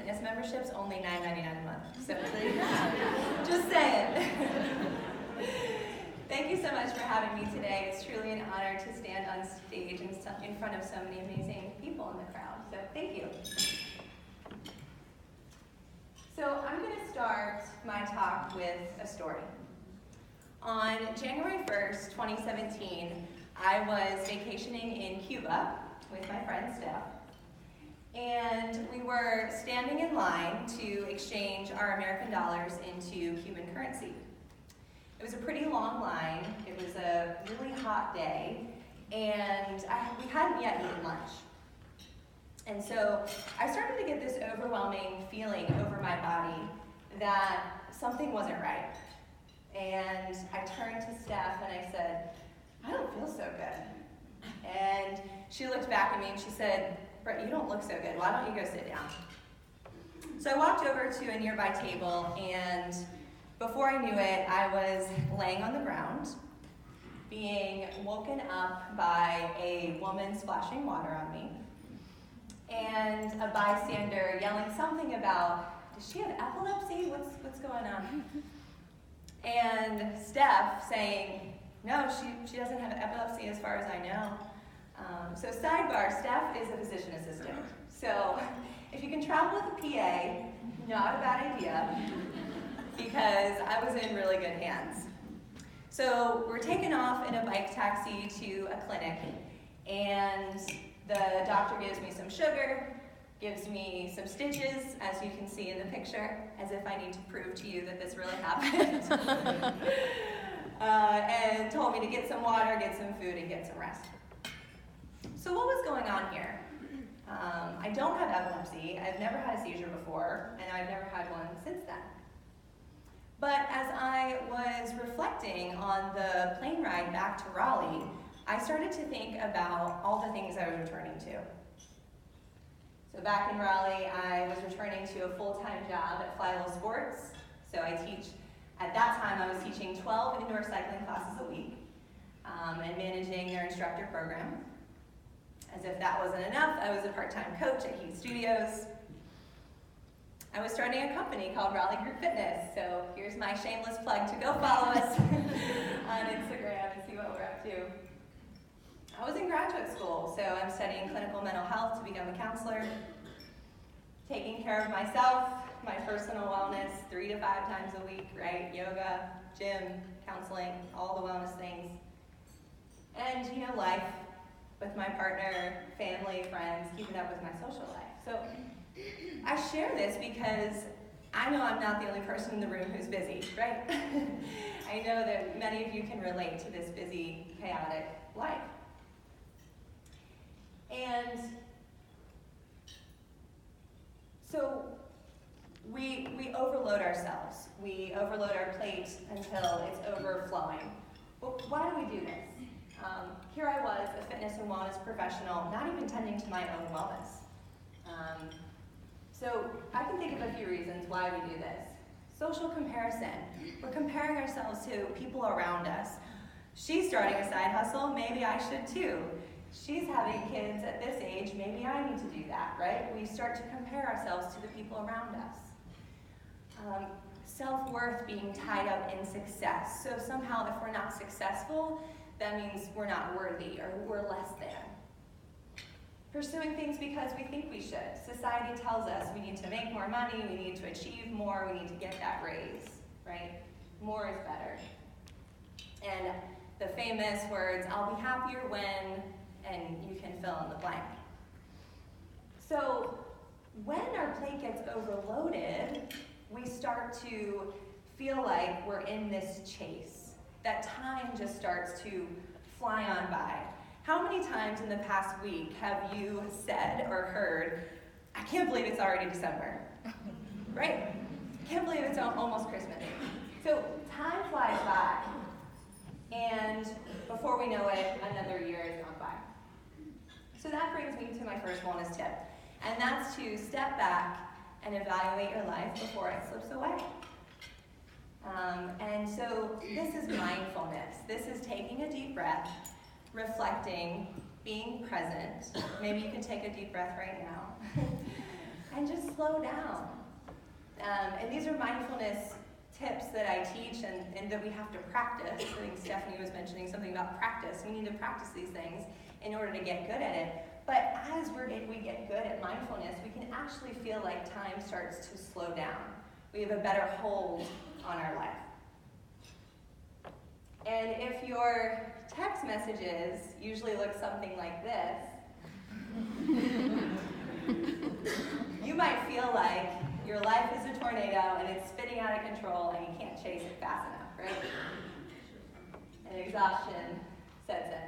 fitness membership's only $9.99 a month. So just saying. Thank you so much for having me today. It's truly an honor to stand on stage in front of so many amazing people in the crowd. So thank you. So I'm going to start my talk with a story. On January 1st, 2017, I was vacationing in Cuba with my friend Steph, and we were standing in line to exchange our American dollars into Cuban currency. It was a pretty long line, it was a really hot day, and we hadn't yet eaten lunch. And so I started to get this overwhelming feeling over my body that something wasn't right. And I turned to Steph and I said, I don't feel so good. And she looked back at me and she said, Brit, you don't look so good. Why don't you go sit down? So I walked over to a nearby table, and before I knew it, I was laying on the ground, being woken up by a woman splashing water on me, and a bystander yelling something about, does she have epilepsy? What's going on? And Steph saying, no, she doesn't have epilepsy as far as I know. So sidebar, Steph is a physician assistant. So if you can travel with a PA, not a bad idea, because I was in really good hands. So we're taken off in a bike taxi to a clinic, and the doctor gives me some sugar, gives me some stitches, as you can see in the picture, as if I need to prove to you that this really happened. And told me to get some water, get some food, and get some rest. So what was going on here? I don't have epilepsy, I've never had a seizure before, and I've never had one since then. But as I was reflecting on the plane ride back to Raleigh, I started to think about all the things I was returning to. So back in Raleigh, I was returning to a full-time job at Flywheel Sports. So I teach, at that time I was teaching 12 indoor cycling classes a week and managing their instructor program. As if that wasn't enough, I was a part-time coach at Heat Studios. I was starting a company called Raleigh Group Fitness, so here's my shameless plug to go follow us on Instagram and see what we're up to. I was in graduate school, so I'm studying clinical mental health to become a counselor, taking care of myself, my personal wellness 3 to 5 times a week, right? Yoga, gym, counseling, all the wellness things. And, life with my partner, family, friends, keeping up with my social life. So I share this because I know I'm not the only person in the room who's busy, right? I know that many of you can relate to this busy, chaotic life. And so we overload ourselves. We overload our plate until it's overflowing. But why do we do this? Here I was, a fitness and wellness professional, not even tending to my own wellness. So I can think of a few reasons why we do this. Social comparison. We're comparing ourselves to people around us. She's starting a side hustle, maybe I should too. She's having kids at this age, maybe I need to do that, right? We start to compare ourselves to the people around us. Self-worth being tied up in success. So somehow if we're not successful, that means we're not worthy or we're less than. Pursuing things because we think we should. Society tells us we need to make more money, we need to achieve more, we need to get that raise, right? More is better. And the famous words, I'll be happier when, and you can fill in the blank. So when our plate gets overloaded, we start to feel like we're in this chase. That time just starts to fly on by. How many times in the past week have you said or heard, I can't believe it's already December, right? I can't believe it's almost Christmas. So time flies by, and before we know it, another year has gone by. So that brings me to my first wellness tip, and that's to step back and evaluate your life before it slips away. And so this is mindfulness. This is taking a deep breath, reflecting, being present. Maybe you can take a deep breath right now. And just slow down. And these are mindfulness tips that I teach and that we have to practice. I think Stephanie was mentioning something about practice. We need to practice these things in order to get good at it. But as we get good at mindfulness, we can actually feel like time starts to slow down. We have a better hold on our life. And if your text messages usually look something like this, you might feel like your life is a tornado and it's spinning out of control and you can't chase it fast enough, right? And exhaustion sets in.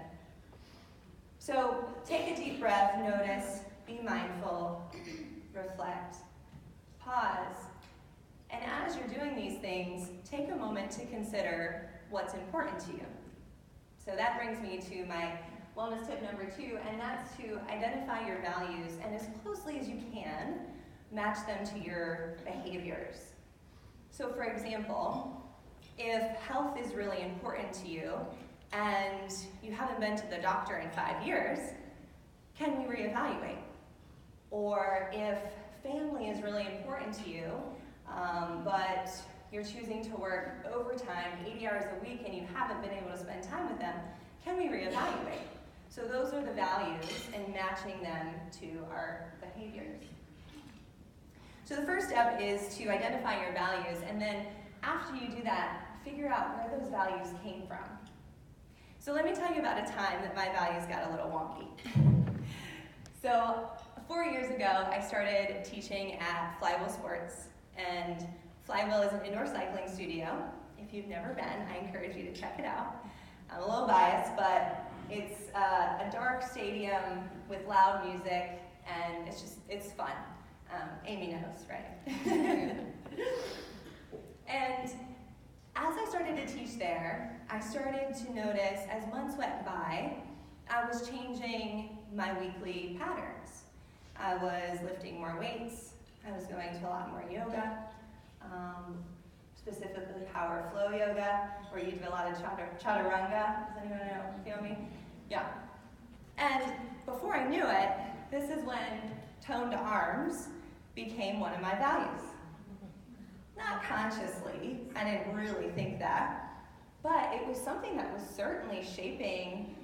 So take a deep breath, notice, be mindful, reflect, pause, and as you're doing these things, take a moment to consider what's important to you. So that brings me to my wellness tip number 2, and that's to identify your values and as closely as you can, match them to your behaviors. So for example, if health is really important to you and you haven't been to the doctor in 5 years, can we reevaluate? Or if family is really important to you, but you're choosing to work overtime 80 hours a week and you haven't been able to spend time with them, can we reevaluate? So those are the values and matching them to our behaviors. So the first step is to identify your values, and then after you do that, figure out where those values came from. So let me tell you about a time that my values got a little wonky. So 4 years ago, I started teaching at Flywheel Sports, and Flywheel is an indoor cycling studio. If you've never been, I encourage you to check it out. I'm a little biased, but it's a dark stadium with loud music, and it's fun. Amy knows, right? And as I started to teach there, I started to notice as months went by, I was changing my weekly patterns. I was lifting more weights. I was going to a lot more yoga, specifically power flow yoga, where you do a lot of chaturanga. Does anyone feel me? Yeah. And before I knew it, this is when toned arms became one of my values. Not consciously, I didn't really think that, but it was something that was certainly shaping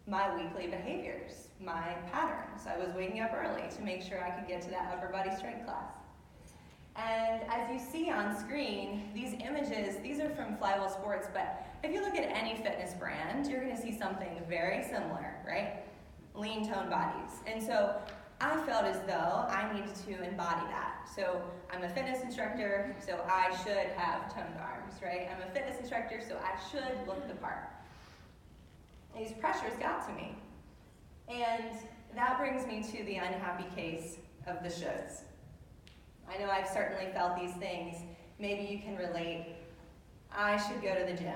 my weekly behaviors, my patterns. I was waking up early to make sure I could get to that upper body strength class. And as you see on screen, these images, these are from Flywheel Sports, but if you look at any fitness brand, you're gonna see something very similar, right? Lean toned bodies. And so I felt as though I needed to embody that. So I'm a fitness instructor, so I should have toned arms, right? I'm a fitness instructor, so I should look the part. These pressures got to me. And that brings me to the unhappy case of the shoulds. I know I've certainly felt these things. Maybe you can relate. I should go to the gym.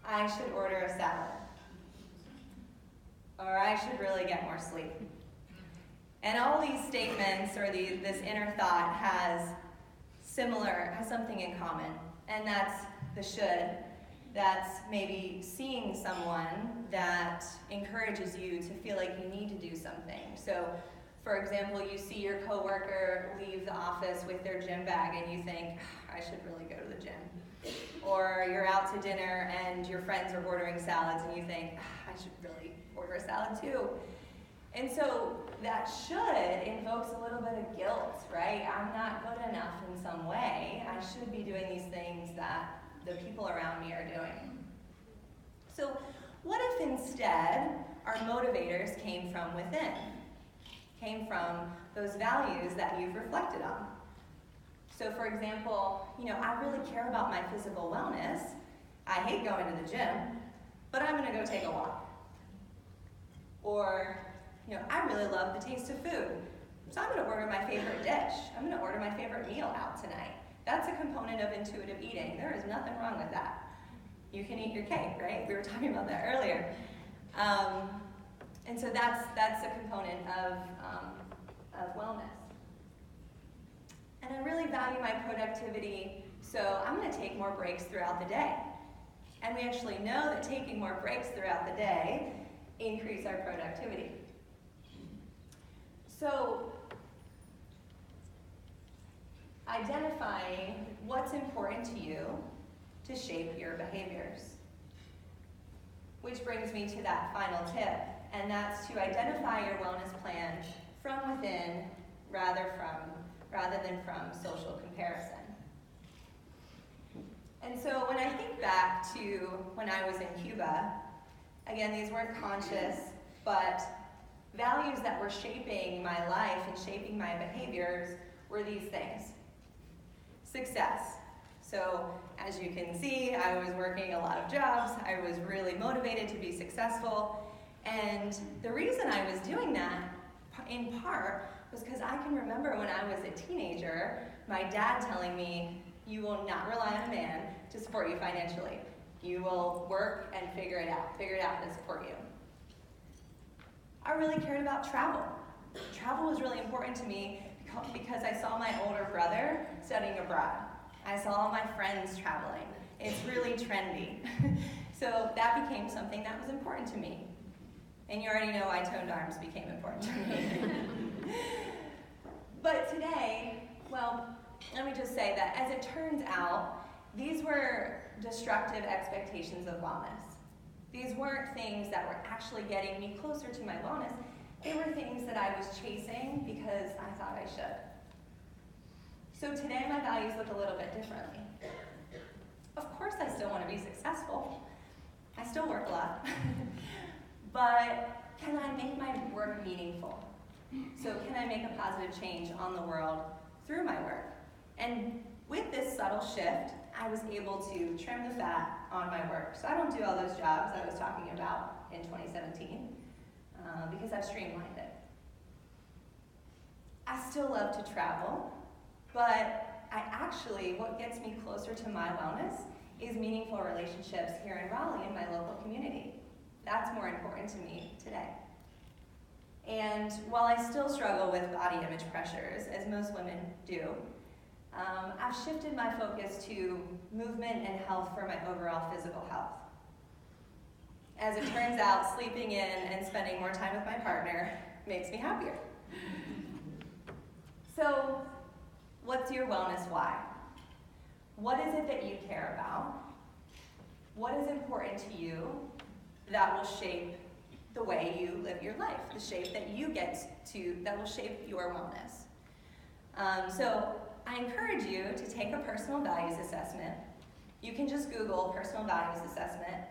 I should order a salad. Or I should really get more sleep. And all these statements or this inner thought has something in common, and that's the should. That's maybe seeing someone that encourages you to feel like you need to do something. So, for example, you see your coworker leave the office with their gym bag and you think, I should really go to the gym. Or you're out to dinner and your friends are ordering salads and you think, I should really order a salad too. And so that should invokes a little bit of guilt, right? I'm not good enough in some way. I should be doing these things that the people around me are doing. So what if instead our motivators came from within? Came from those values that you've reflected on. So for example, I really care about my physical wellness. I hate going to the gym, but I'm gonna go take a walk. Or, I really love the taste of food, so I'm gonna order my favorite dish. I'm gonna order my favorite meal out tonight. That's a component of intuitive eating. There is nothing wrong with that. You can eat your cake, right? We were talking about that earlier. And so that's a component of wellness. And I really value my productivity, so I'm going to take more breaks throughout the day. And we actually know that taking more breaks throughout the day increase our productivity. So identifying what's important to you to shape your behaviors. Which brings me to that final tip, and that's to identify your wellness plan from within rather than from social comparison. And so when I think back to when I was in Cuba, again, these weren't conscious, but values that were shaping my life and shaping my behaviors were these things. Success. So as you can see, I was working a lot of jobs. I was really motivated to be successful. And the reason I was doing that, in part, was because I can remember when I was a teenager, my dad telling me, you will not rely on a man to support you financially. You will work and figure it out to support you. I really cared about travel. Travel was really important to me because I saw my older brother studying abroad. I saw all my friends traveling. It's really trendy. So that became something that was important to me. And you already know why toned arms became important to me. But today, well, let me just say that as it turns out, these were destructive expectations of wellness. These weren't things that were actually getting me closer to my wellness. They were things that I was chasing because I thought I should. So today my values look a little bit differently. Of course I still want to be successful. I still work a lot. But can I make my work meaningful? So can I make a positive change on the world through my work? And with this subtle shift, I was able to trim the fat on my work. So I don't do all those jobs I was talking about in 2017 because I've streamlined it. I still love to travel, but what gets me closer to my wellness is meaningful relationships here in Raleigh in my local community. That's more important to me today. And while I still struggle with body image pressures, as most women do, I've shifted my focus to movement and health for my overall physical health. As it turns out, sleeping in and spending more time with my partner makes me happier. So, what's your wellness why? What is it that you care about? What is important to you that will shape the way you live your life, the shape that you get to, that will shape your wellness? So I encourage you to take a personal values assessment. You can just Google personal values assessment.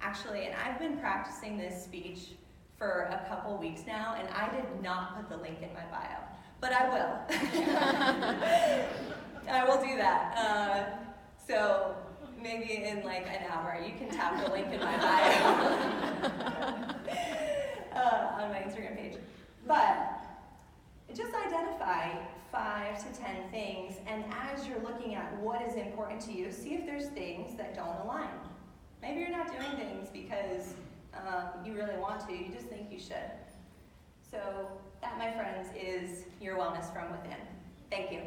Actually, and I've been practicing this speech for a couple weeks now, and I did not put the link in my bio, but I will. I will do that. So maybe in like an hour, you can tap the link in my bio on my Instagram page. But just identify 5 to 10 things, and as you're looking at what is important to you, see if there's things that don't align. Maybe you're not doing things because you really want to, you just think you should. So that, my friends, is your wellness from within. Thank you.